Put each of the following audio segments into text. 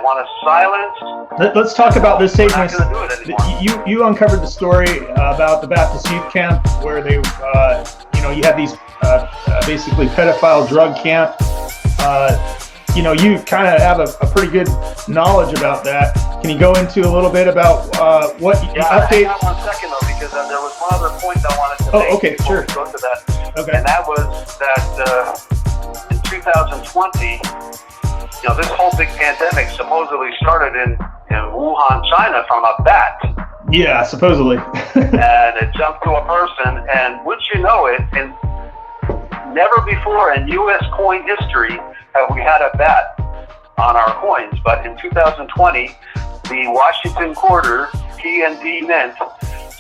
want us silenced. Let's talk about this, We're not going to do it anymore. You uncovered the story about the Baptist youth camp where they, you had these basically pedophile drug camp. You kind of have a pretty good knowledge about that. Can you go into a little bit about what update? Hang on 1 second though, because there was one other point I wanted to make. Okay, sure. Go to that. Okay. And that was that in 2020, this whole big pandemic supposedly started in Wuhan, China, from a bat. Yeah, supposedly. And it jumped to a person, and wouldn't you know it, and never before in U.S. coin history have we had a bat on our coins. But in 2020, the Washington Quarter, P&D Mint,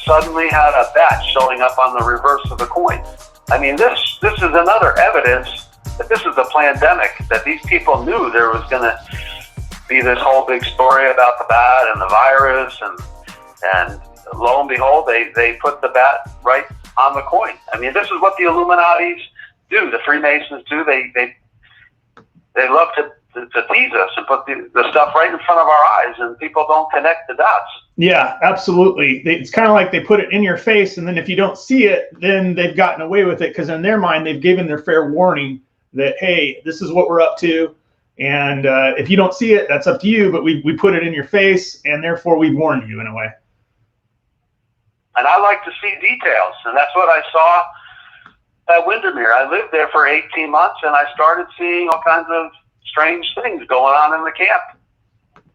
suddenly had a bat showing up on the reverse of the coin. I mean, this is another evidence that this is a pandemic, that these people knew there was going to be this whole big story about the bat and the virus, and lo and behold, they put the bat right on the coin. I mean, this is what the Illuminatis do, the Freemasons do. They love to tease us and put the stuff right in front of our eyes, and people don't connect the dots. Yeah, absolutely. It's kind of like they put it in your face, and then if you don't see it, then they've gotten away with it, because in their mind, they've given their fair warning that, hey, this is what we're up to, and if you don't see it, that's up to you, but we put it in your face, and therefore we warned you in a way. And I like to see details, and that's what I saw at Windermere. I lived there for 18 months, and I started seeing all kinds of strange things going on in the camp.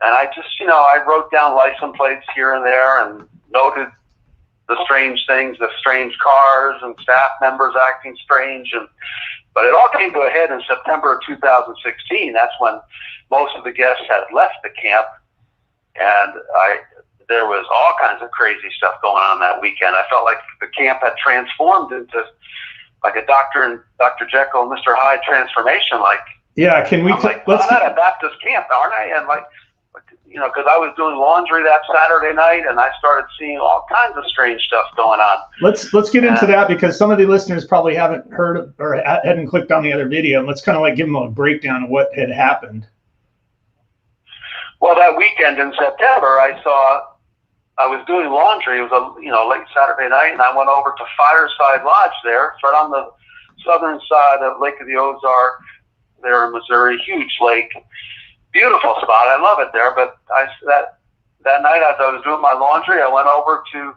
And I just, I wrote down license plates here and there and noted the strange things, the strange cars and staff members acting strange. But it all came to a head in September of 2016. That's when most of the guests had left the camp, and there was all kinds of crazy stuff going on that weekend. I felt like the camp had transformed into like a Dr. Jekyll and Mr. Hyde transformation. Yeah, can we? I'm at a Baptist camp, aren't I? And because I was doing laundry that Saturday night, and I started seeing all kinds of strange stuff going on. Let's get into that, because some of the listeners probably haven't heard or hadn't clicked on the other video. And let's kind of give them a breakdown of what had happened. Well, that weekend in September, I was doing laundry. It was late Saturday night, and I went over to Fireside Lodge there. It's right on the southern side of Lake of the Ozark there in Missouri. Huge lake. Beautiful spot. I love it there. But that night, as I was doing my laundry, I went over to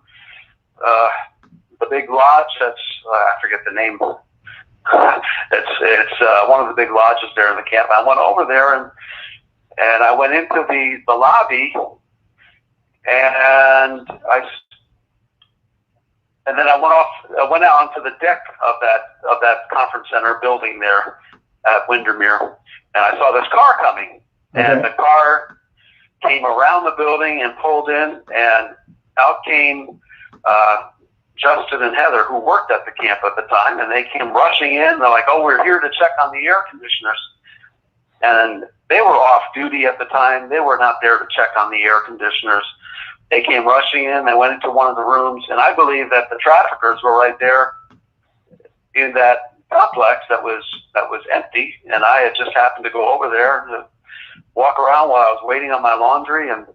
the big lodge. That's I forget the name. It's one of the big lodges there in the camp. I went over there and I went into the lobby, and then I went out onto the deck of that conference center building there at Windermere, and I saw this car coming. Okay. And the car came around the building and pulled in, and out came Justin and Heather, who worked at the camp at the time, and they came rushing in. They're like, "Oh, we're here to check on the air conditioners." And they were off duty at the time. They were not there to check on the air conditioners. They came rushing in. They went into one of the rooms, and I believe that the traffickers were right there in that complex that was empty. And I had just happened to go over there to walk around while I was waiting on my laundry, and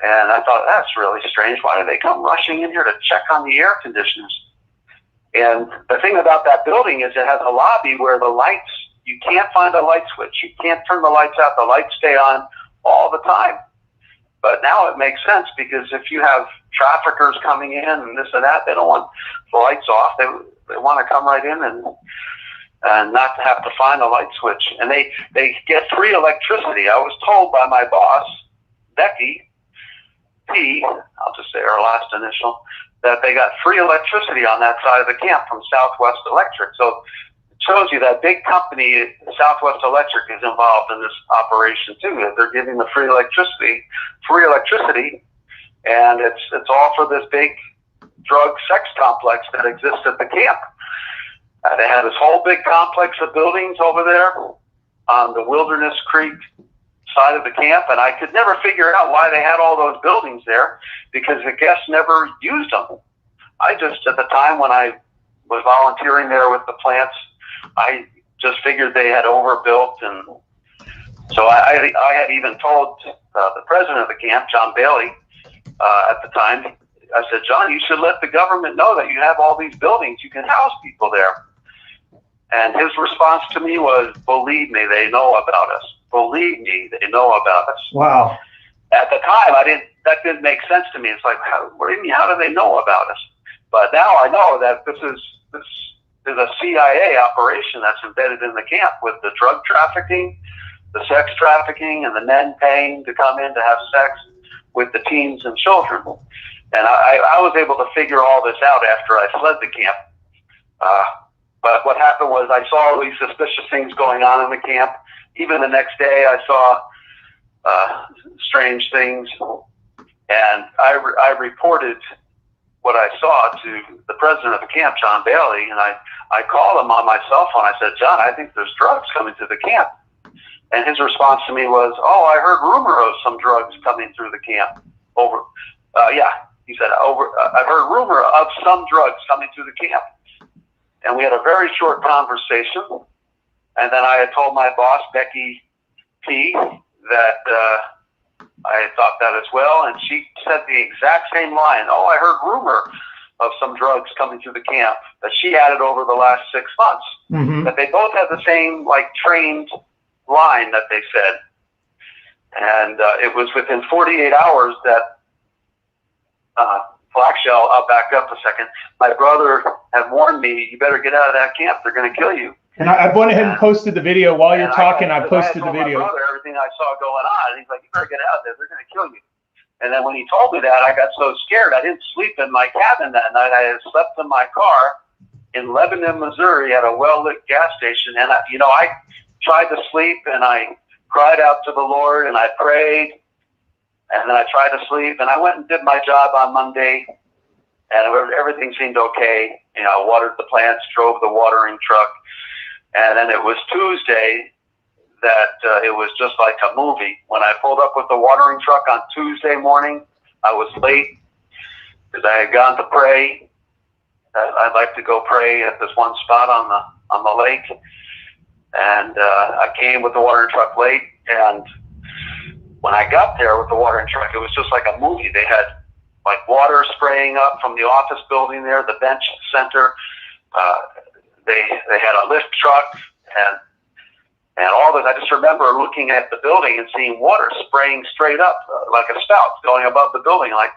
I thought, that's really strange. Why did they come rushing in here to check on the air conditioners? And the thing about that building is it has a lobby where the lights, you can't find a light switch. You can't turn the lights out. The lights stay on all the time. But now it makes sense, because if you have traffickers coming in and this and that, they don't want the lights off. They want to come right in and not to have to find a light switch. And they get free electricity. I was told by my boss, Becky P, I'll just say her last initial, that they got free electricity on that side of the camp from Southwest Electric. So it shows you that big company, Southwest Electric, is involved in this operation too. That they're giving the free electricity, and it's all for this big drug sex complex that exists at the camp. They had this whole big complex of buildings over there on the Wilderness Creek side of the camp, and I could never figure out why they had all those buildings there, because the guests never used them. I just, at the time when I was volunteering there with the plants, I just figured they had overbuilt So I had even told the president of the camp, John Bailey, at the time, I said, John, you should let the government know that you have all these buildings. You can house people there. And his response to me was, believe me, they know about us. Believe me, they know about us. Wow. At the time, that didn't make sense to me. It's like, what do you mean, how do they know about us? But now I know that this is a CIA operation that's embedded in the camp, with the drug trafficking, the sex trafficking, and the men paying to come in to have sex with the teens and children. And I was able to figure all this out after I fled the camp. But what happened was I saw all these suspicious things going on in the camp. Even the next day, I saw strange things. And I reported what I saw to the president of the camp, John Bailey, and I called him on my cell phone. I said, John, I think there's drugs coming to the camp. And his response to me was, oh, I heard rumor of some drugs coming through the camp. He said, I've heard rumor of some drugs coming through the camp. And we had a very short conversation. And then I had told my boss, Becky P., that I thought that as well. And she said the exact same line. Oh, I heard rumor of some drugs coming through the camp, that she added over the last 6 months. Mm-hmm. That they both had the same, trained line that they said. And it was within 48 hours that Blackshell, I'll back up a second. My brother had warned me, you better get out of that camp. They're going to kill you. And I went ahead and posted the video while you're talking. I posted the video. My brother, everything I saw going on, and he's like, you better get out of there. They're going to kill you. And then when he told me that, I got so scared. I didn't sleep in my cabin that night. I had slept in my car in Lebanon, Missouri, at a well-lit gas station. And I tried to sleep, and I cried out to the Lord, and I prayed. And then I tried to sleep, and I went and did my job on Monday, and everything seemed okay. I watered the plants, drove the watering truck, and then it was Tuesday that it was just like a movie. When I pulled up with the watering truck on Tuesday morning, I was late because I had gone to pray. I'd like to go pray at this one spot on the lake, and I came with the watering truck late, and when I got there with the watering truck, it was just like a movie. They had water spraying up from the office building there, the bench center. They had a lift truck and all this. I just remember looking at the building and seeing water spraying straight up like a spout going above the building. Like,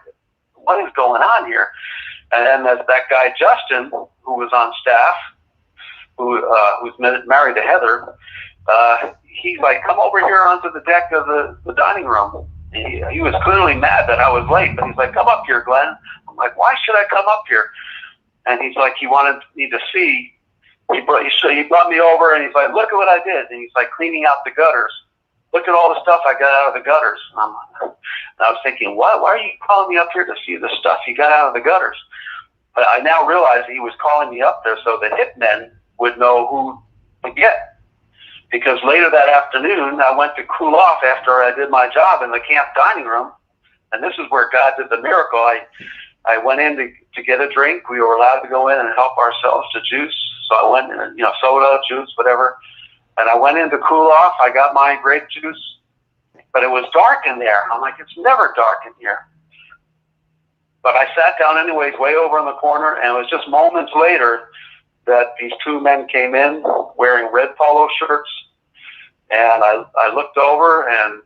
what is going on here? And then there's that guy Justin, who was on staff, who's married to Heather. He's like, come over here onto the deck of the dining room. He was clearly mad that I was late, but he's like, come up here, Glenn. I'm like, why should I come up here? And he's like, he wanted me to see. He brought me over, and he's like, look at what I did. And he's like, cleaning out the gutters. Look at all the stuff I got out of the gutters. And I was thinking, what? Why are you calling me up here to see the stuff you got out of the gutters? But I now realize he was calling me up there so the hitmen would know who to get. Because later that afternoon, I went to cool off after I did my job in the camp dining room. And this is where God did the miracle. I went in to get a drink. We were allowed to go in and help ourselves to juice. So I went in, soda, juice, whatever. And I went in to cool off. I got my grape juice. But it was dark in there. I'm like, it's never dark in here. But I sat down anyways, way over in the corner. And it was just moments later that these two men came in wearing red polo shirts. And I looked over and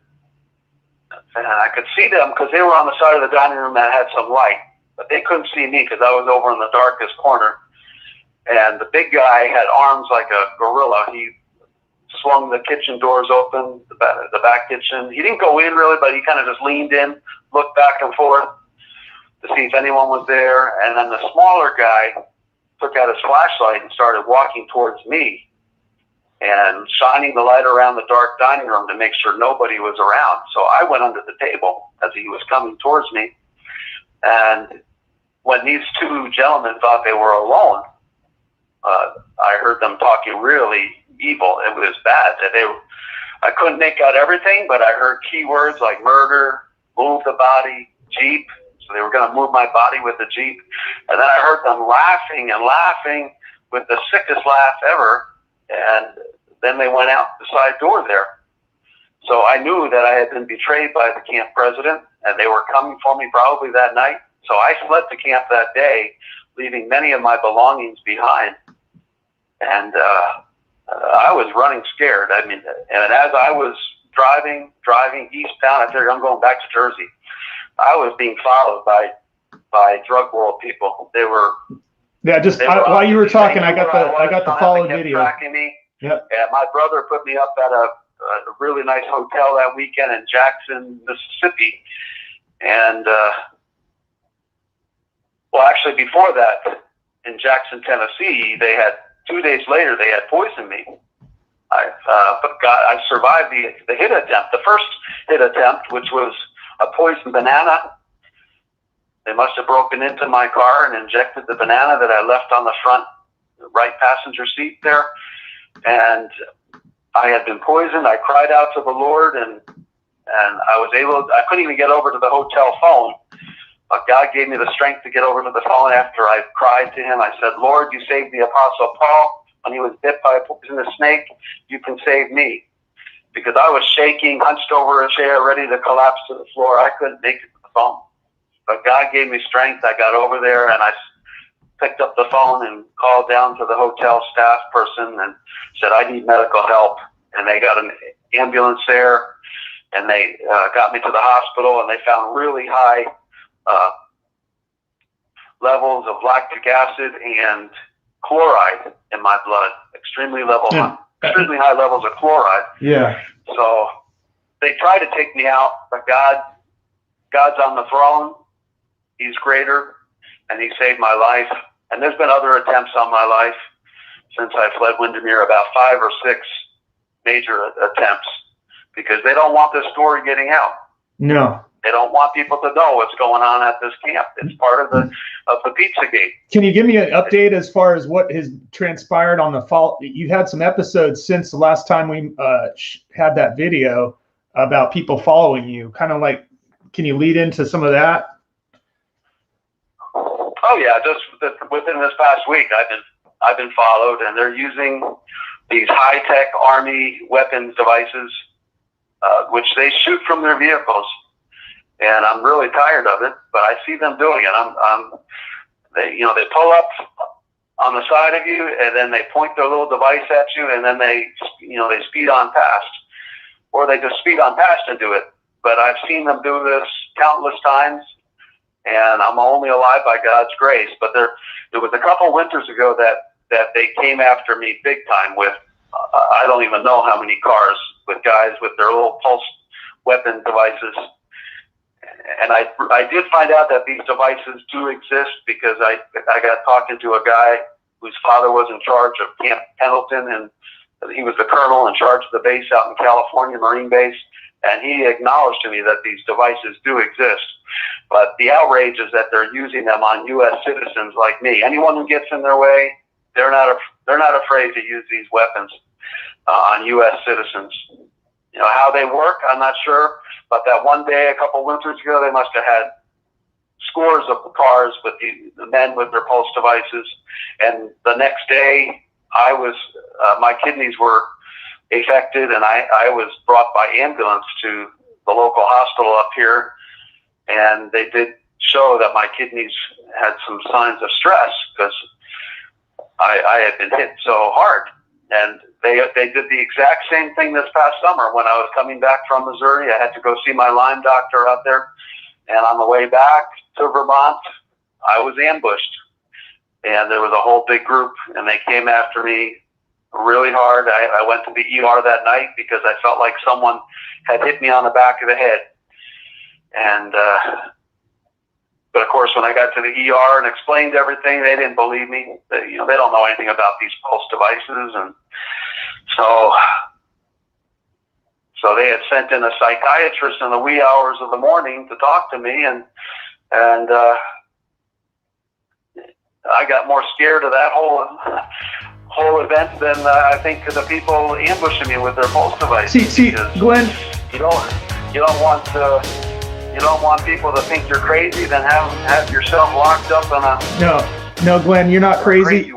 I could see them because they were on the side of the dining room that had some light. But they couldn't see me because I was over in the darkest corner. And the big guy had arms like a gorilla. He swung the kitchen doors open, the back kitchen. He didn't go in really, but he kind of just leaned in, looked back and forth to see if anyone was there. And then the smaller guy took out his flashlight and started walking towards me and shining the light around the dark dining room to make sure nobody was around. So I went under the table as he was coming towards me. And when these two gentlemen thought they were alone, I heard them talking really evil. It was bad. I couldn't make out everything, but I heard key words like murder, move the body, Jeep. So they were going to move my body with the Jeep. And then I heard them laughing and laughing with the sickest laugh ever. And then they went out the side door there. So I knew that I had been betrayed by the camp president, and they were coming for me probably that night. So I fled the camp that day, leaving many of my belongings behind. And I was running scared. I mean, and as I was driving eastbound, I figured I'm going back to Jersey. I was being followed by drug world people. They were while you were talking, I got the follow video. Tracking me. Yep. And my brother put me up at a really nice hotel that weekend in Jackson, Mississippi. And well, actually, before that, in Jackson, Tennessee, 2 days later they had poisoned me. I survived the hit attempt, the first hit attempt, which was a poisoned banana. They must have broken into my car and injected the banana that I left on the front right passenger seat there. And I had been poisoned. I cried out to the Lord, and I couldn't even get over to the hotel phone. But God gave me the strength to get over to the phone after I cried to him. I said, Lord, you saved the Apostle Paul when he was bit by a poisonous snake. You can save me. Because I was shaking, hunched over a chair, ready to collapse to the floor. I couldn't make it to the phone. But God gave me strength. I got over there, and I picked up the phone and called down to the hotel staff person and said, I need medical help. And they got an ambulance there, and they got me to the hospital, and they found really high levels of lactic acid and chloride in my blood, extremely high levels of chloride. Yeah. So they tried to take me out, but God's on the throne. He's greater, and he saved my life. And there's been other attempts on my life since I fled Windermere, about 5 or 6 major attempts, because they don't want this story getting out. No. They don't want people to know what's going on at this camp. It's part of the Pizzagate. Can you give me an update as far as what has transpired on the fall? You've had some episodes since the last time we had that video about people following you. Kind of like, can you lead into some of that? Oh yeah, just within this past week, I've been followed, and they're using these high-tech Army weapons devices, which they shoot from their vehicles. And I'm really tired of it, but I see them doing it. They pull up on the side of you, and then they point their little device at you, and then they speed on past, or they just speed on past and do it. But I've seen them do this countless times, and I'm only alive by God's grace. But there was a couple winters ago that they came after me big time with, I don't even know how many cars, with guys with their little pulse weapon devices. And I did find out that these devices do exist because I got talking to a guy whose father was in charge of Camp Pendleton, and he was the colonel in charge of the base out in California, Marine base, and he acknowledged to me that these devices do exist. But the outrage is that they're using them on U.S. citizens like me. Anyone who gets in their way, they're not afraid to use these weapons on U.S. citizens. You know how they work, I'm not sure. But that one day, a couple winters ago, they must have had scores of cars with the men with their pulse devices. And the next day, my kidneys were affected, and I was brought by ambulance to the local hospital up here. And they did show that my kidneys had some signs of stress because I had been hit so hard. And they did the exact same thing this past summer when I was coming back from Missouri. I had to go see my Lyme doctor out there. And on the way back to Vermont, I was ambushed. And there was a whole big group, and they came after me really hard. I went to the ER that night because I felt like someone had hit me on the back of the head. And but of course, when I got to the ER and explained everything, they didn't believe me. They don't know anything about these pulse devices, and so they had sent in a psychiatrist in the wee hours of the morning to talk to me, and I got more scared of that whole event than I think the people ambushing me with their pulse devices. See, Glenn, you don't want people to think you're crazy, then have yourself locked up in a no, Glenn, you're not crazy.